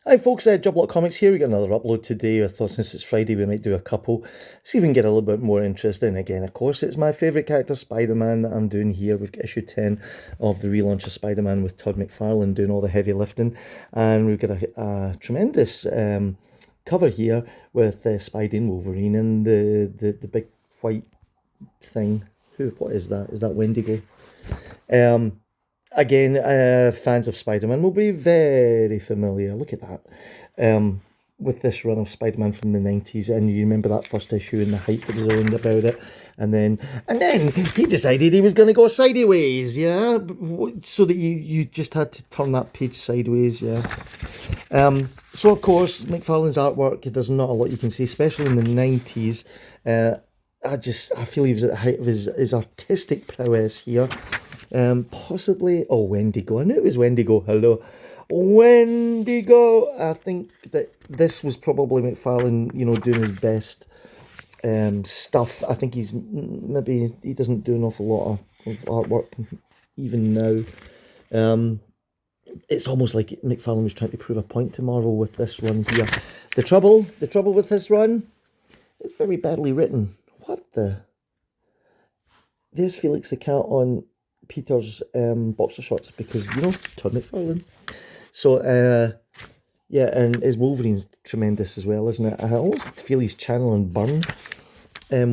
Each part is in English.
Hi folks, Jublot Comics here. We got another upload today. I thought since it's Friday we might do a couple. See if we can get a little bit more interesting. Again, of course, it's my favourite character, Spider-Man, that I'm doing here. We've got issue 10 of the relaunch of Spider-Man with Todd McFarlane doing all the heavy lifting. And we've got a tremendous cover here with Spidey and Wolverine and the big white thing. What is that? Is that Wendigo? Again, fans of Spider-Man will be very familiar. Look at that. With this run of Spider-Man from the 90s, and you remember that first issue and the hype that was around about it, and then he decided he was going to go sideways, yeah, so that you just had to turn that page sideways, yeah. So of course McFarlane's artwork, there's not a lot you can see, especially in the 90s. I feel he was at the height of his artistic prowess here. Possibly, Wendigo. I knew it was Wendigo. Hello, Wendigo. I think that this was probably McFarlane, doing his best stuff. I think he doesn't do an awful lot of artwork even now. It's almost like McFarlane was trying to prove a point to Marvel with this run here. The trouble with this run, it's very badly written. What the? There's Felix the Cat on Peter's boxer shorts because, Todd McFarlane. So, yeah, and his Wolverine's tremendous as well, isn't it? I almost feel he's channeling Byrne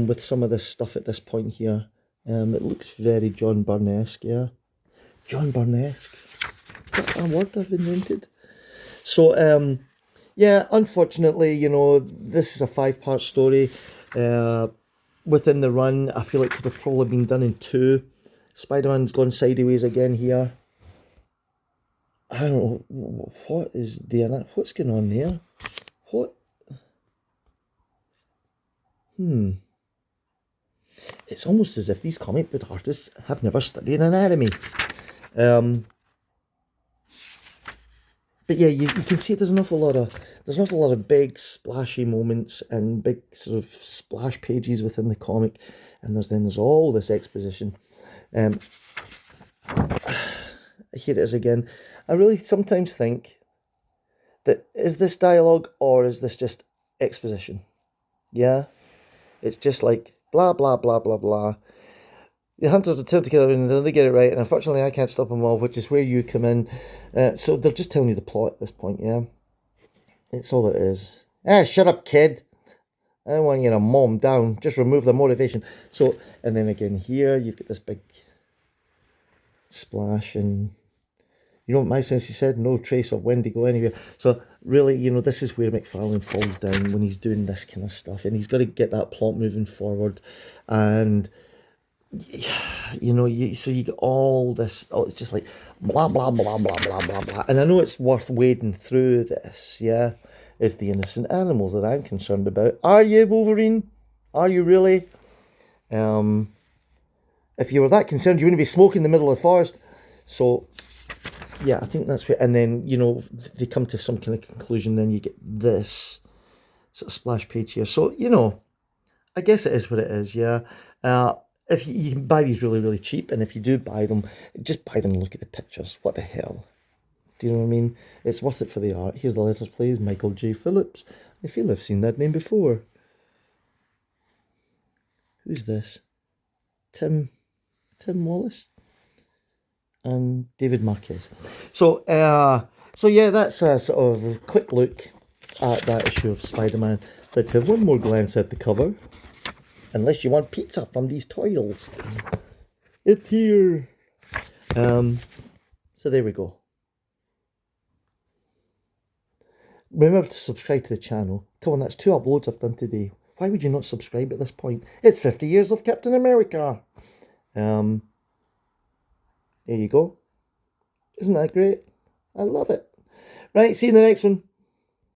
with some of this stuff at this point here. It looks very John Byrne-esque, yeah. John Byrne-esque. Is that a word I've invented? So, yeah, unfortunately, this is a 5-part story. Within the run, I feel it could have probably been done in 2. Spider-Man's gone sideways again here. I don't know, what's going on there? What? It's almost as if these comic book artists have never studied anatomy. But yeah, you can see there's an awful lot of big splashy moments and big sort of splash pages within the comic, and there's all this exposition. Here it is again. I really sometimes think that, is this dialogue or is this just exposition? Yeah, it's just like blah blah blah blah blah. The hunters attempt to kill everyone, and they get it right, and unfortunately I can't stop them all, which is where you come in. So they're just telling you the plot at this point, yeah? It's all it is. Shut up, kid. I don't want you to mow them down. Just remove the motivation. So, and then again here, you've got this big splash, and you know what my sensei said? No trace of Wendigo anywhere. So really, this is where McFarlane falls down when he's doing this kind of stuff, and he's got to get that plot moving forward, and so you get all this. It's just like blah blah blah blah blah blah blah. And I know it's worth wading through this. Yeah, it's the innocent animals that I'm concerned about. Are you, Wolverine? Are you really? If you were that concerned, you wouldn't be smoking in the middle of the forest. So, yeah, I think that's where. And then they come to some kind of conclusion. Then you get this sort of splash page here. So I guess it is what it is. Yeah. If you can buy these really, really cheap, and if you do buy them, just buy them and look at the pictures. What the hell? Do you know what I mean? It's worth it for the art. Here's the letters, please. Michael J. Phillips. I feel I've seen that name before. Who's this? Tim Wallace and David Marquez. So yeah, that's a sort of quick look at that issue of Spider-Man. Let's have one more glance at the cover. Unless you want pizza from these toils. It's here. So there we go. Remember to subscribe to the channel. Come on, that's 2 uploads I've done today. Why would you not subscribe at this point? It's 50 years of Captain America. There you go. Isn't that great? I love it. Right, see you in the next one.